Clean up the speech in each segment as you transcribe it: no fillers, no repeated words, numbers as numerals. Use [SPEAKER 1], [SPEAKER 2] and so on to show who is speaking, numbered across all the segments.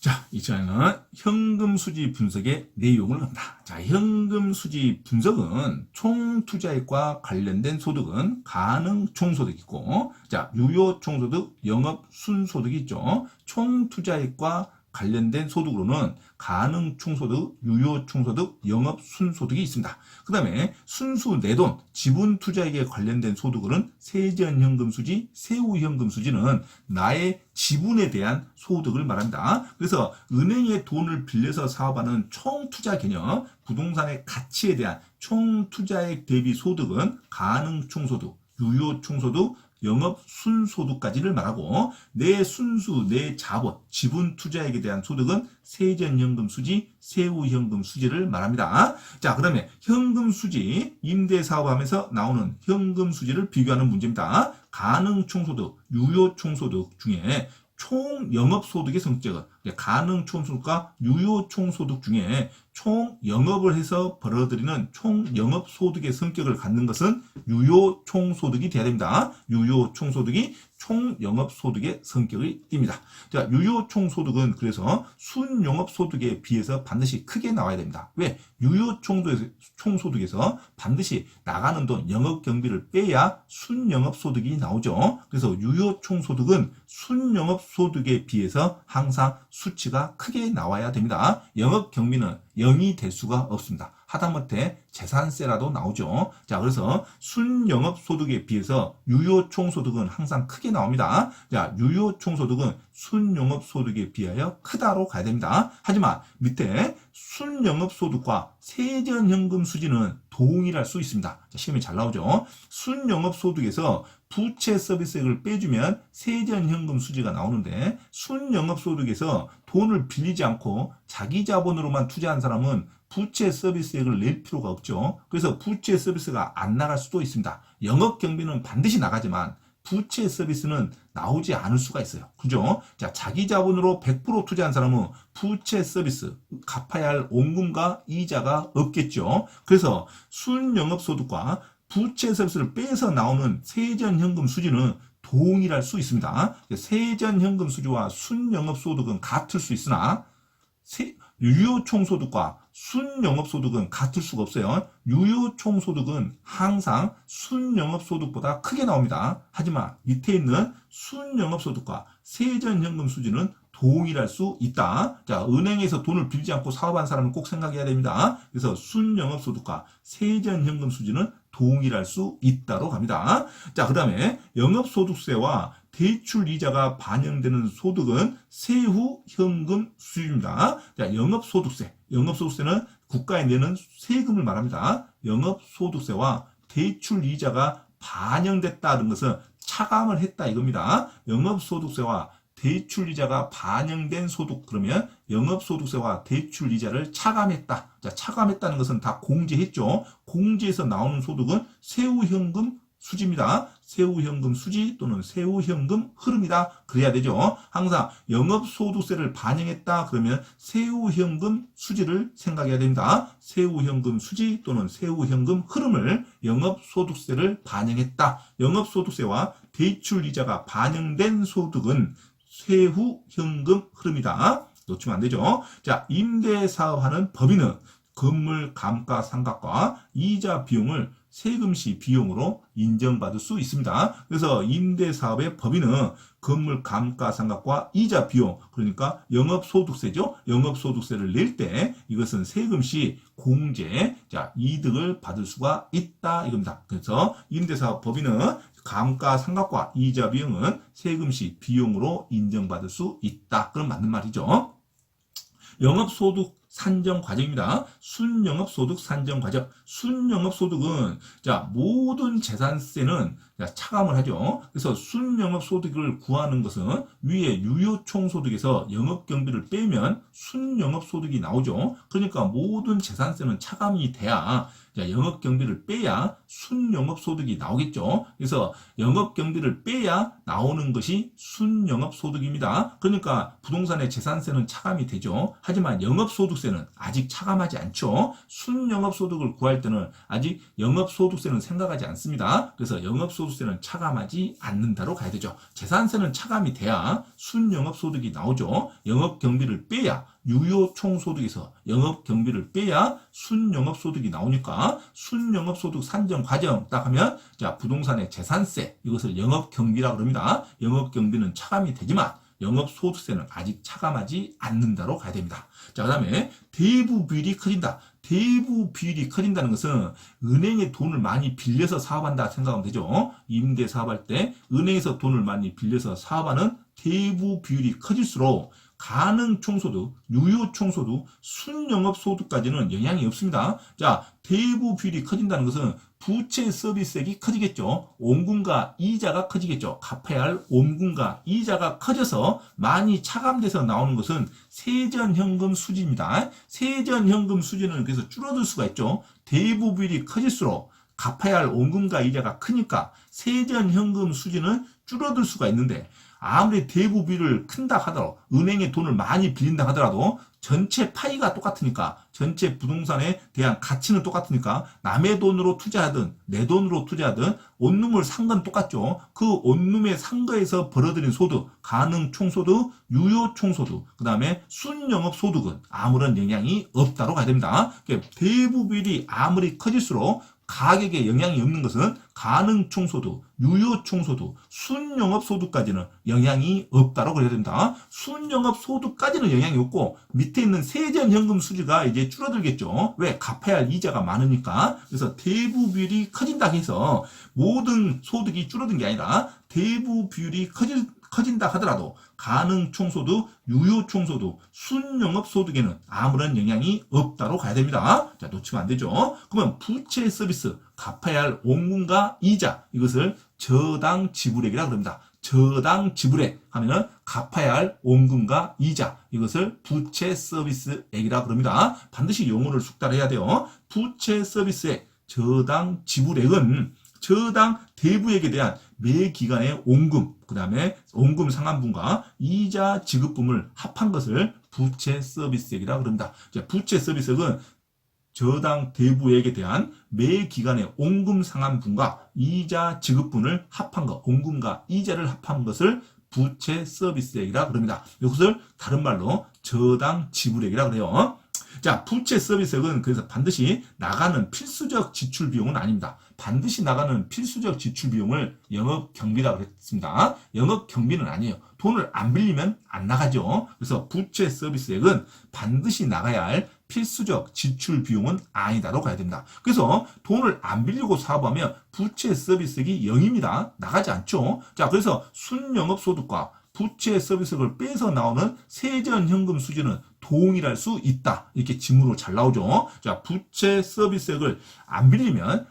[SPEAKER 1] 자, 이 시간에는 현금 수지 분석의 내용을 본다. 자, 현금 수지 분석은 총 투자액과 관련된 소득은 가능 총소득이고, 자, 유효 총소득, 영업 순소득이 있죠. 총 투자액과 관련된 소득으로는 가능 총소득, 유효 총소득, 영업 순소득이 있습니다. 그 다음에 순수 내돈, 지분 투자액에 관련된 소득은 세전현금 수지, 세후현금 수지는 나의 지분에 대한 소득을 말합니다. 그래서 은행에 돈을 빌려서 사업하는 총 투자 개념, 부동산의 가치에 대한 총 투자액 대비 소득은 가능 총소득, 유효 총소득, 영업 순소득까지를 말하고, 내 순수, 내 자본, 지분 투자액에 대한 소득은 세전현금 수지, 세후현금 수지를 말합니다. 자, 그 다음에 현금 수지, 임대사업하면서 나오는 현금 수지를 비교하는 문제입니다. 가능 총소득, 유효 총소득 중에 총 영업소득의 성격은 가능 총소득과 유효 총소득 중에 총 영업을 해서 벌어들이는 총 영업소득의 성격을 갖는 것은 유효 총소득이 돼야 됩니다. 유효 총소득이 총 영업소득의 성격을 띱니다. 자, 유효 총소득은 그래서 순영업소득에 비해서 반드시 크게 나와야 됩니다. 왜? 유효 총소득에서 반드시 나가는 돈, 영업경비를 빼야 순영업소득이 나오죠. 그래서 유효 총소득은 순영업소득에 비해서 항상 수치가 크게 나와야 됩니다. 영업경비는 0이 될 수가 없습니다. 하다못해 재산세라도 나오죠. 자, 그래서 순영업소득에 비해서 유효총소득은 항상 크게 나옵니다. 자, 유효총소득은 순영업소득에 비하여 크다로 가야 됩니다. 하지만 밑에 순영업소득과 세전현금 수지는 동일할 수 있습니다. 자, 시험이 잘 나오죠. 순영업소득에서 부채 서비스액을 빼주면 세전현금 수지가 나오는데, 순영업소득에서 돈을 빌리지 않고 자기 자본으로만 투자한 사람은 부채 서비스액을 낼 필요가 없죠. 그래서 부채 서비스가 안 나갈 수도 있습니다. 영업경비는 반드시 나가지만 부채 서비스는 나오지 않을 수가 있어요. 그죠? 자, 자기 자본으로 100% 투자한 사람은 부채 서비스, 갚아야 할 원금과 이자가 없겠죠. 그래서 순영업소득과 부채 서비스를 빼서 나오는 세전현금 수지는 동일할 수 있습니다. 세전현금 수지와 순영업소득은 같을 수 있으나 유효총소득과 순영업소득은 같을 수가 없어요. 유효총소득은 항상 순영업소득보다 크게 나옵니다. 하지만 밑에 있는 순영업소득과 세전현금 수지는 동일할 수 있다. 자, 은행에서 돈을 빌지 않고 사업한 사람은 꼭 생각해야 됩니다. 그래서 순영업소득과 세전현금 수지는 동일할 수 있다로 갑니다. 자, 그 다음에 영업소득세와 대출이자가 반영되는 소득은 세후현금 수입니다. 자, 영업소득세는 국가에 내는 세금을 말합니다. 영업소득세와 대출이자가 반영됐다는 것은 차감을 했다 이겁니다. 영업소득세와 대출이자가 반영된 소득, 그러면 영업소득세와 대출이자를 차감했다. 자, 차감했다는 것은 다 공제했죠. 공제에서 나오는 소득은 세후현금 수지입니다. 세후현금 수지 또는 세후현금 흐름이다. 그래야 되죠. 항상 영업소득세를 반영했다 그러면 세후현금 수지를 생각해야 됩니다. 세후현금 수지 또는 세후현금 흐름을 영업소득세를 반영했다. 영업소득세와 대출이자가 반영된 소득은 세후현금 흐름이다. 놓치면 안 되죠. 자, 임대사업하는 법인은 건물 감가상각과 이자 비용을 세금시 비용으로 인정받을 수 있습니다. 그래서 임대사업의 법인은 건물 감가상각과 이자 비용, 그러니까 영업소득세죠. 영업소득세를 낼 때 이것은 세금시 공제, 자, 이득을 받을 수가 있다 이겁니다. 그래서 임대사업 법인은 감가상각과 이자 비용은 세금시 비용으로 인정받을 수 있다. 그럼 맞는 말이죠. 영업소득 산정 과정입니다. 순영업소득 산정 과정. 순영업소득은 자, 모든 재산세는 차감을 하죠. 그래서 순영업소득을 구하는 것은 위에 유효총소득에서 영업경비를 빼면 순영업소득이 나오죠. 그러니까 모든 재산세는 차감이 돼야, 자, 영업경비를 빼야 순영업소득이 나오겠죠. 그래서 영업경비를 빼야 나오는 것이 순영업소득입니다. 그러니까 부동산의 재산세는 차감이 되죠. 하지만 영업소득세 영업소득세는 아직 차감하지 않죠. 순영업소득을 구할 때는 아직 영업소득세는 생각하지 않습니다. 그래서 영업소득세는 차감하지 않는다로 가야 되죠. 재산세는 차감이 돼야 순영업소득이 나오죠. 영업경비를 빼야 유효총소득에서 영업경비를 빼야 순영업소득이 나오니까 순영업소득 산정 과정 딱 하면 자 부동산의 재산세 이것을 영업경비라고 합니다. 영업경비는 차감이 되지만 영업소득세는 아직 차감하지 않는다로 가야 됩니다. 자, 그 다음에 대부 비율이 커진다. 대부 비율이 커진다는 것은 은행에 돈을 많이 빌려서 사업한다 생각하면 되죠. 임대 사업할 때 은행에서 돈을 많이 빌려서 사업하는 대부 비율이 커질수록 가능총소득, 유효총소득, 순영업소득까지는 영향이 없습니다. 자, 대부 비율이 커진다는 것은 부채 서비스액이 커지겠죠. 원금과 이자가 커지겠죠. 갚아야 할 원금과 이자가 커져서 많이 차감돼서 나오는 것은 세전현금 수지입니다. 세전현금 수지는 그래서 줄어들 수가 있죠. 대부 비율이 커질수록 갚아야 할 원금과 이자가 크니까 세전현금 수지는 줄어들 수가 있는데 아무리 대부 비율을 큰다 하더라도 은행에 돈을 많이 빌린다 하더라도 전체 파이가 똑같으니까 전체 부동산에 대한 가치는 똑같으니까 남의 돈으로 투자하든 내 돈으로 투자하든 원룸을 산 건 똑같죠. 그 원룸에 산 거에서 벌어들인 소득, 가능 총소득, 유효 총소득, 그 다음에 순영업 소득은 아무런 영향이 없다로 가야 됩니다. 대부 비율이 아무리 커질수록 가격에 영향이 없는 것은 가능 총소득, 유효 총소득, 순영업 소득까지는 영향이 없다고 그래야 된다. 순영업 소득까지는 영향이 없고 밑에 있는 세전현금 수지가 이제 줄어들겠죠. 왜? 갚아야 할 이자가 많으니까. 그래서 대부 비율이 커진다 해서 모든 소득이 줄어든 게 아니라 대부 비율이 커진다 하더라도 가능 총소득, 유효 총소득, 순영업 소득에는 아무런 영향이 없다로 가야 됩니다. 자, 놓치면 안 되죠. 그러면 부채 서비스, 갚아야 할 원금과 이자, 이것을 저당 지불액이라고 합니다. 저당 지불액 하면은 갚아야 할 원금과 이자, 이것을 부채 서비스액이라고 합니다. 반드시 용어를 숙달해야 돼요. 부채 서비스액, 저당 지불액은 저당 대부액에 대한 매 기간의 원금, 그 다음에 원금 상환분과 이자 지급분을 합한 것을 부채 서비스액이라고 합니다. 부채 서비스액은 저당 대부액에 대한 매 기간의 원금 상환분과 이자 지급분을 합한 것, 원금과 이자를 합한 것을 부채 서비스액이라고 합니다. 이것을 다른 말로 저당 지불액이라고 해요. 자, 부채 서비스액은 그래서 반드시 나가는 필수적 지출 비용은 아닙니다. 반드시 나가는 필수적 지출 비용을 영업 경비라고 했습니다. 영업 경비는 아니에요. 돈을 안 빌리면 안 나가죠. 그래서 부채 서비스액은 반드시 나가야 할 필수적 지출 비용은 아니다로 가야 됩니다. 그래서 돈을 안 빌리고 사업하면 부채 서비스액이 0입니다. 나가지 않죠. 자, 그래서 순영업소득과 부채 서비스액을 빼서 나오는 세전현금 수지는 동일할 수 있다. 이렇게 지문으로 잘 나오죠. 자, 부채 서비스액을 안 빌리면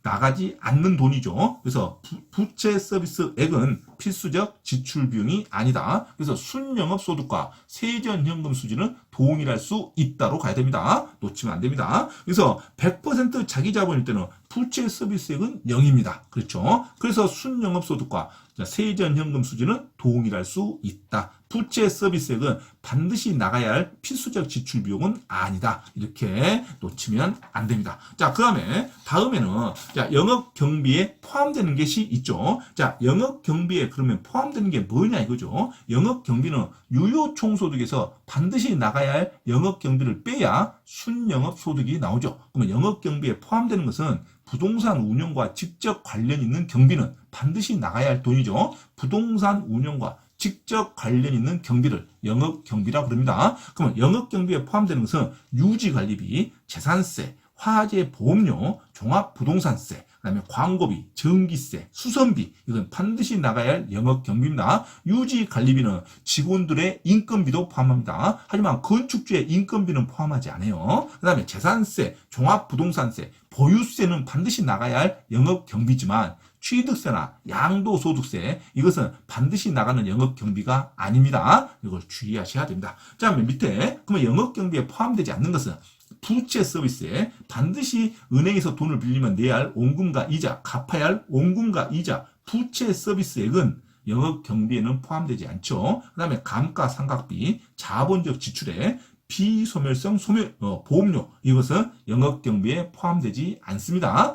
[SPEAKER 1] 나가지 않는 돈이죠. 그래서 부채 서비스액은 필수적 지출 비용이 아니다. 그래서 순영업 소득과 세전현금 수지는 동일할 수 있다로 가야 됩니다. 놓치면 안 됩니다. 그래서 100% 자기 자본일 때는 부채 서비스액은 0입니다. 그렇죠? 그래서 순영업 소득과 세전현금 수지는 동일할 수 있다. 부채 서비스액은 반드시 나가야 할 필수적 지출 비용은 아니다. 이렇게 놓치면 안 됩니다. 자, 다음에는 자, 영업 경비에 포함되는 것이 있죠. 자, 영업 경비에 그러면 포함되는 게 뭐냐 이거죠. 영업 경비는 유효 총소득에서 반드시 나가야 할 영업 경비를 빼야 순영업 소득이 나오죠. 그러면 영업 경비에 포함되는 것은 부동산 운영과 직접 관련 있는 경비는 반드시 나가야 할 돈이죠. 부동산 운영과 직접 관련 있는 경비를 영업경비라고 부릅니다. 그러면 영업경비에 포함되는 것은 유지관리비, 재산세, 화재 보험료, 종합부동산세, 그다음에 광고비, 전기세, 수선비, 이건 반드시 나가야 할 영업경비입니다. 유지관리비는 직원들의 인건비도 포함합니다. 하지만 건축주의 인건비는 포함하지 않아요. 그다음에 재산세, 종합부동산세, 보유세는 반드시 나가야 할 영업경비지만 취득세나 양도소득세, 이것은 반드시 나가는 영업경비가 아닙니다. 이걸 주의하셔야 됩니다. 자, 밑에 그러면 영업경비에 포함되지 않는 것은 부채 서비스에 반드시 은행에서 돈을 빌리면 내야 할 원금과 이자, 갚아야 할 원금과 이자, 부채 서비스액은 영업경비에는 포함되지 않죠. 그 다음에 감가상각비, 자본적 지출에 비소멸성 보험료 이것은 영업경비에 포함되지 않습니다.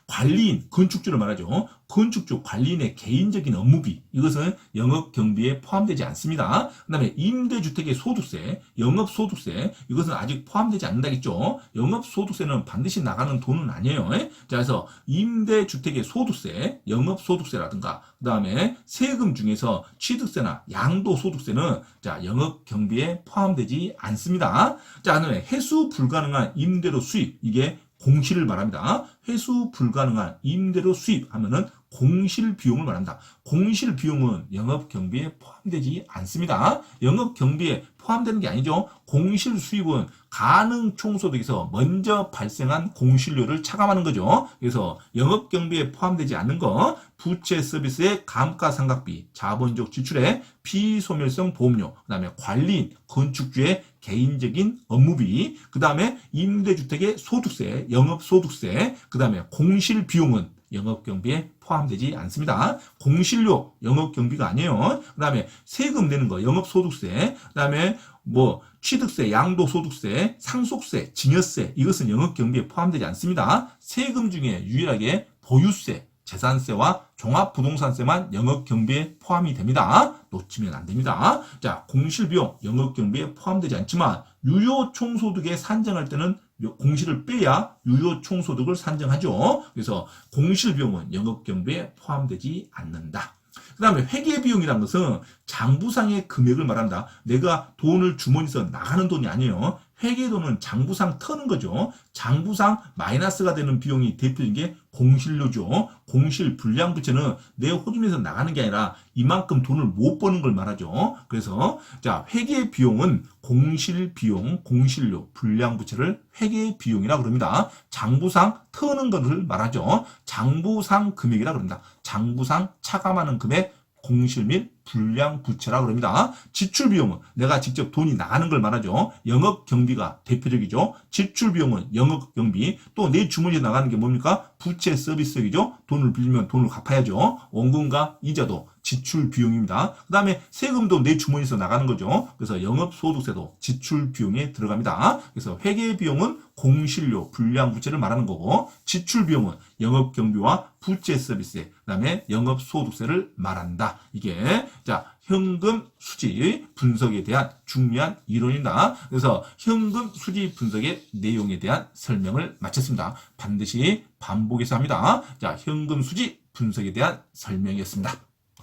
[SPEAKER 1] 관리인, 건축주를 말하죠. 건축주, 관리인의 개인적인 업무비 이것은 영업경비에 포함되지 않습니다. 그 다음에 임대주택의 소득세, 영업소득세 이것은 아직 포함되지 않는다겠죠. 영업소득세는 반드시 나가는 돈은 아니에요. 자, 그래서 임대주택의 소득세, 영업소득세라든가 그 다음에 세금 중에서 취득세나 양도소득세는 자 영업경비에 포함되지 않습니다. 자, 그 다음에 회수 불가능한 임대료 수입 이게 공실을 말합니다. 회수 불가능한 임대료 수입하면은 공실 비용을 말합니다. 공실 비용은 영업 경비에 포함되지 않습니다. 영업 경비에 포함되는 게 아니죠. 공실 수입은 가능 총소득에서 먼저 발생한 공실료를 차감하는 거죠. 그래서 영업 경비에 포함되지 않는 거, 부채 서비스의 감가상각비, 자본적 지출의 비소멸성 보험료, 그다음에 관리인, 건축주의 개인적인 업무비, 그다음에 임대주택의 소득세, 영업소득세, 그다음에 공실 비용은 영업경비에 포함되지 않습니다. 공실료 영업경비가 아니에요. 그 다음에 세금 내는 거 영업소득세, 그 다음에 뭐 취득세, 양도소득세, 상속세, 증여세 이것은 영업경비에 포함되지 않습니다. 세금 중에 유일하게 보유세, 재산세와 종합부동산세만 영업경비에 포함이 됩니다. 놓치면 안 됩니다. 자, 공실비용 영업경비에 포함되지 않지만 유효총소득에 산정할 때는 공실을 빼야 유효총소득을 산정하죠. 그래서 공실비용은 영업경비에 포함되지 않는다. 그 다음에 회계비용이라는 것은 장부상의 금액을 말한다. 내가 돈을 주머니에서 나가는 돈이 아니에요. 회계돈은 장부상 터는 거죠. 장부상 마이너스가 되는 비용이 대표적인 게 공실료죠. 공실 불량부채는 내 호주머니에서 나가는 게 아니라 이만큼 돈을 못 버는 걸 말하죠. 그래서 자 회계비용은 공실비용, 공실료, 불량부채를 회계비용이라고 그럽니다. 장부상 터는 것을 말하죠. 장부상 금액이라고 그럽니다. 장부상 차감하는 금액 공실 및 불량부채라고 그럽니다. 지출비용은 내가 직접 돈이 나가는 걸 말하죠. 영업경비가 대표적이죠. 지출비용은 영업경비, 또 내 주머니에 나가는 게 뭡니까? 부채 서비스이죠. 돈을 빌리면 돈을 갚아야죠. 원금과 이자도 지출비용입니다. 그 다음에 세금도 내 주머니에서 나가는 거죠. 그래서 영업소득세도 지출비용에 들어갑니다. 그래서 회계비용은 공실료, 불량부채를 말하는 거고, 지출비용은 영업경비와 부채 서비스, 그 다음에 영업소득세를 말한다. 이게 자 현금 수지 분석에 대한 중요한 이론이다. 그래서 현금 수지 분석의 내용에 대한 설명을 마쳤습니다. 반드시 반복해서 합니다. 자, 현금 수지 분석에 대한 설명이었습니다.